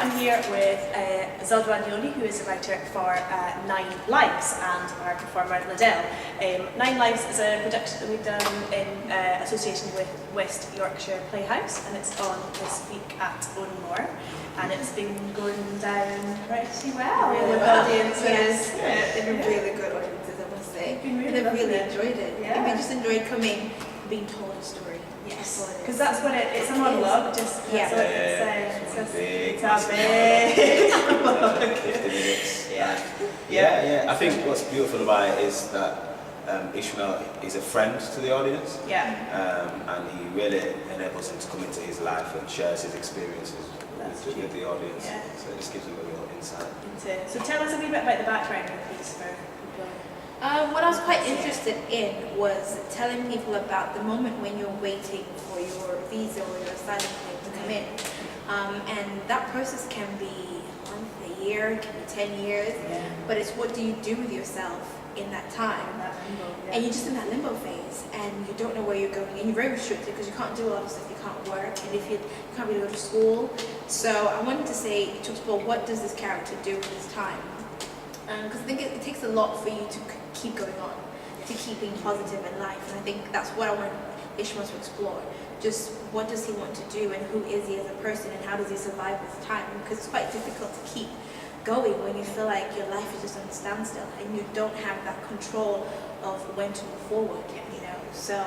I'm here with Zodwa Nyoni, who is a writer for 9 Lives and our performer Lladel. 9 Lives is a production that we've done in association with West Yorkshire Playhouse, and it's on this week at Owenmore, and it's been going down pretty well with audiences. Yes, they've been really good audiences, I must say. They've really enjoyed it. Yeah. We just enjoyed coming, being told a story. Yes, because that's what it's a monologue. Just yeah. It's big. Yeah. I think what's beautiful about it is that Ishmael is a friend to the audience. Yeah. And he really enables him to come into his life and shares his experiences with the audience. Yeah. So it just gives them a real insight. So tell us a wee bit about the background of the piece for people. What I was quite interested in was telling people about the moment when you're waiting for your visa or your asylum claim to come in. And that process can be a month, a year, it can be 10 years, but it's what do you do with yourself in that time? And you're just in that limbo phase, and you don't know where you're going, and you're very restricted because you can't do a lot of stuff, you can't work, and if you can't really go to school. So I wanted to explore what does this character do with his time? Because I think it takes a lot for you to keep going on, to keep being positive in life, and I think that's what I want Ishmael to explore. Just what does he want to do, and who is he as a person, and how does he survive this time? Because it's quite difficult to keep going when you feel like your life is just on a standstill and you don't have that control of when to move forward, you know. So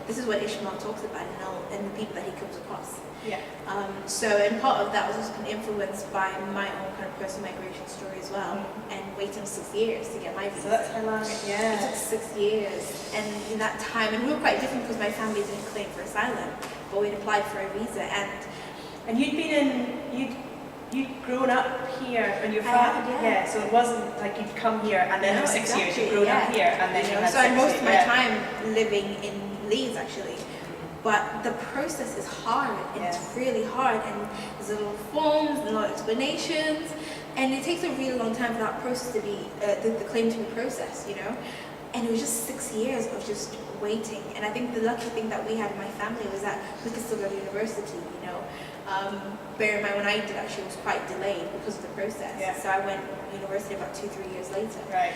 this is what Ishmael talks about, and the people that he comes across. Yeah. And part of that was also influenced by my own kind of personal migration story as well, and waiting 6 years to get my visa. So that's how long? It took 6 years, and in that time, and we were quite different because my family didn't claim for asylum, but we'd applied for a visa, and you'd grown up here when you were yeah. So it wasn't like you'd come here and then for 6 years you'd grown up here, and then you had so I 6 most years. of my time living in Leeds actually. But the process is hard, and it's really hard, and there's a lot of forms, and a lot of explanations, and it takes a really long time for that process to be, the claim to be processed, you know? And it was just 6 years of just waiting, and I think the lucky thing that we had in my family was that we could still go to university, you know? Bear in mind, when I did actually, it was quite delayed because of the process, so I went to university about 2-3 years later. Right.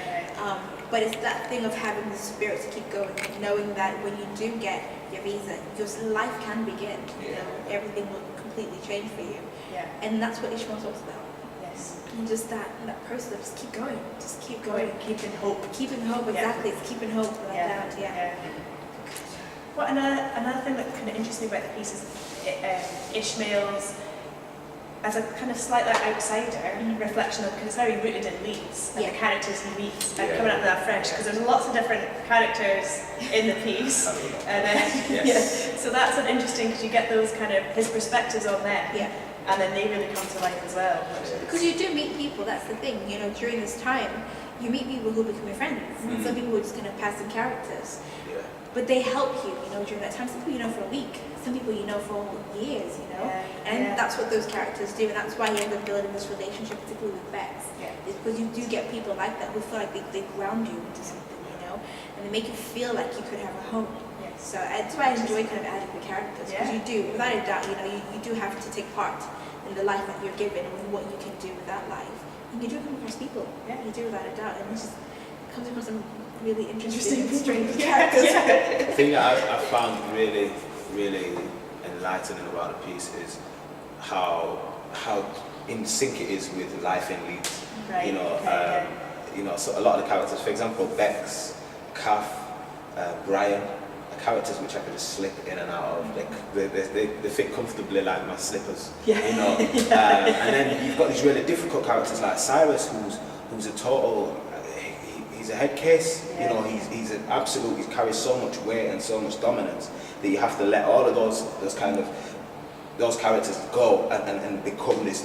But it's that thing of having the spirit to keep going, knowing that when you do get your visa, your life can begin. You know, everything will completely change for you. Yeah. And that's what Ishmael talks about. Yes. And just that process of just keep going, keeping hope. Keeping hope, exactly. It's keeping hope like that. Yeah. Well, another thing that kind of interests me about the piece is Ishmael's, as a kind of slightly outsider reflection of, because it's very rooted in Leeds and the characters he meets, and coming up with that French, because there's lots of different characters in the piece, and so that's an interesting, because you get those kind of his perspectives on them, and then they really come to life as well. Because you do meet people, that's the thing, you know, during this time, you meet people who become your friends, and some people who are just kind of passing characters. But they help you, you know, during that time. Some people you know for a week, some people you know for years, you know. And that's what those characters do, and that's why you end up building this relationship, particularly with Bex. Is because you do get people like that who feel like they ground you into something, you know, and they make you feel like you could have a home. So that's why I enjoy kind of adding the characters, because you do, without a doubt, you know, you do have to take part in the life that you're given and with what you can do with that life. And you do come across people, you do without a doubt, and it just comes across some really interesting strange characters. The thing that I found really, really enlightening about the piece is how in sync it is with life in Leeds. You know, so a lot of the characters, for example, Bex, Kath, Brian, are characters which I could just slip in and out of. Like they fit comfortably like my slippers. You know, and then you've got these really difficult characters like Cyrus, who's a total. He's a head case, you know, he's an absolute, he carries so much weight and so much dominance that you have to let all of those characters go and become this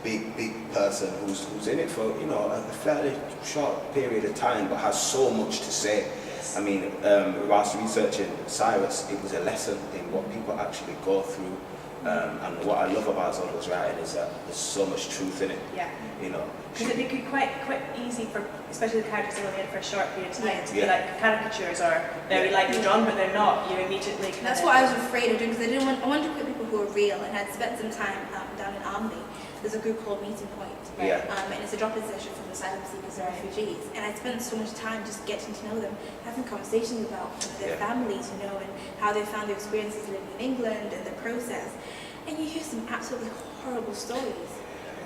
big person who's in it for, you know, a fairly short period of time but has so much to say. I mean, whilst researching Cyrus, it was a lesson in what people actually go through. And what I love about Zodwa's writing is that there's so much truth in it. You know. Because it could be quite easy for, especially the characters only in for a short period of time, to be like caricatures or very lightly drawn, but they're not. You immediately. That's what I was afraid of doing, because I wanted to put people who are real, and I'd spent some time down in Army, there's a group called Meeting Point. Yeah. And it's a drop-in session from asylum seekers and refugees. And I spent so much time just getting to know them, having conversations about their families, you know, and how they found their experiences living in England and the process. And you hear some absolutely horrible stories.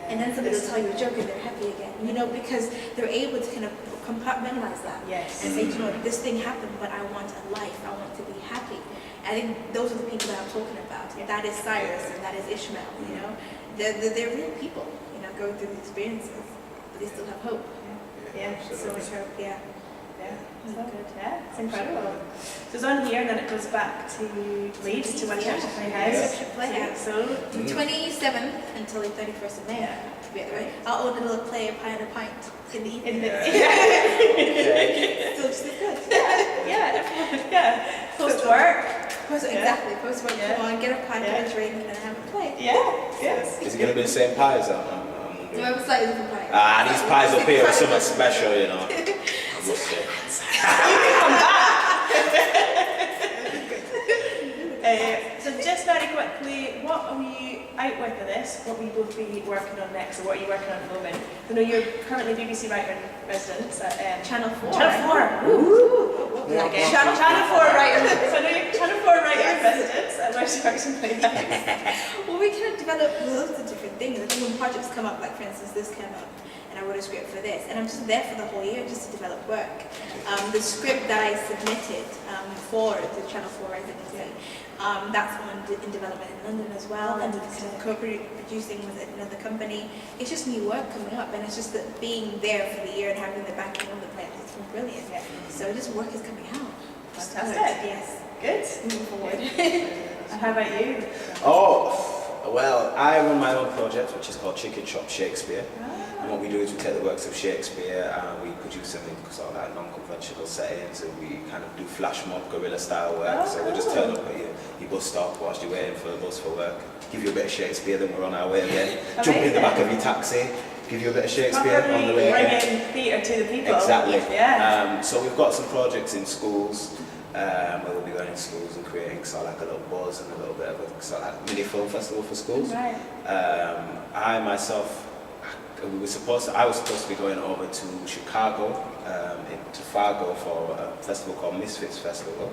And then somebody will tell you a joke and they're happy again, you know, because they're able to kind of compartmentalize that and say, you know, this thing happened, but I want a life, I want to be happy. I think those are the people that I'm talking about. That is Cyrus and that is Ishmael, you know. They're real people, you know, going through the experiences, but they still have hope. Yeah, So much hope, yeah. So good, yeah, it's incredible. So it's on here and then it goes back to Leeds, to One Church Playhouse. So, From 27th until the 31st of May, to be at the right. I'll own a little play, Pint in the evening. Still just as good. Yeah. Post work. Exactly, post work, come on, get a pint and a drink and then have a play. Yes. Is it going to be the same pies? No, I have a slightly different pie. These pies up here are something special, you know. I must say. So just very quickly, what are we out with for this? What will you both be working on next, or what are you working on at the moment? I know you're currently BBC writer in residence at Channel 4. Channel 4. Ooh. Channel 4 writer. So I know you're Channel 4 writer in residence at West Yorkshire Playhouse. Well, we kind of develop loads of different things. I think when projects come up, like for instance, this came up, and I wrote a script for this, and I'm just there for the whole year just to develop work. The script that I submitted for the Channel 4 residency, that's in development in London as well, and kind of co-producing with another company. It's just new work coming up, and it's just that being there for the year and having the backing of the plan has been brilliant. So just work is coming out. Fantastic. Yes. Good. Moving forward. And how about you? Well, I run my own project, which is called Chicken Shop Shakespeare. And what we do is we take the works of Shakespeare and we produce them in sort of like non-conventional settings, and we kind of do flash mob, guerrilla style work. So we'll just turn up at your bus stop whilst you're waiting for the bus for work, give you a bit of Shakespeare, then we're on our way again. Jump in the back of your taxi, give you a bit of Shakespeare on the way again. Bringing theatre to the people. Exactly. Yeah. So we've got some projects in schools. Where we'll be going in schools and creating sort of like a little buzz and a little bit of a sort of like mini film festival for schools. Right. I myself, I was supposed to be going over to Chicago, to Fargo for a festival called Misfits Festival,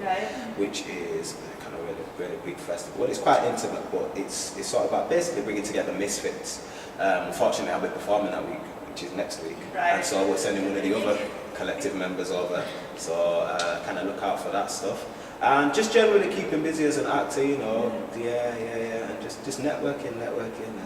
which is kind of really big festival. Well, it's quite intimate, but it's sort of about basically bringing together misfits. Unfortunately, I'll be performing that week, which is next week, and so we're sending one of the other collective members over, so kind of look out for that stuff. And just generally keeping busy as an actor, you know, and just networking, and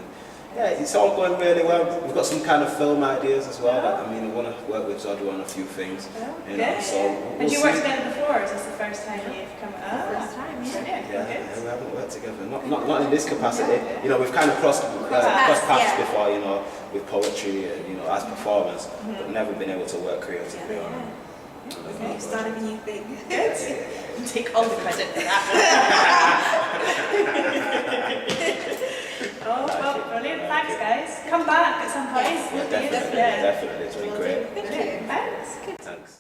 it's all going really well. We've got some kind of film ideas as well. I mean, I want to work with Zodwa on a few things, you know, so we'll you worked together before, or is this the first time you've come out? First time, we haven't worked together, not in this capacity. You know, we've kind of crossed paths before, you know, with poetry and, you know, as performers, but never been able to work creatively on it. Okay, starting a new thing. Take all the credit for that. Oh, well, brilliant. Thanks, guys. Come back at some point. Yes, definitely. It's been great. Thank you. Thanks. Thanks.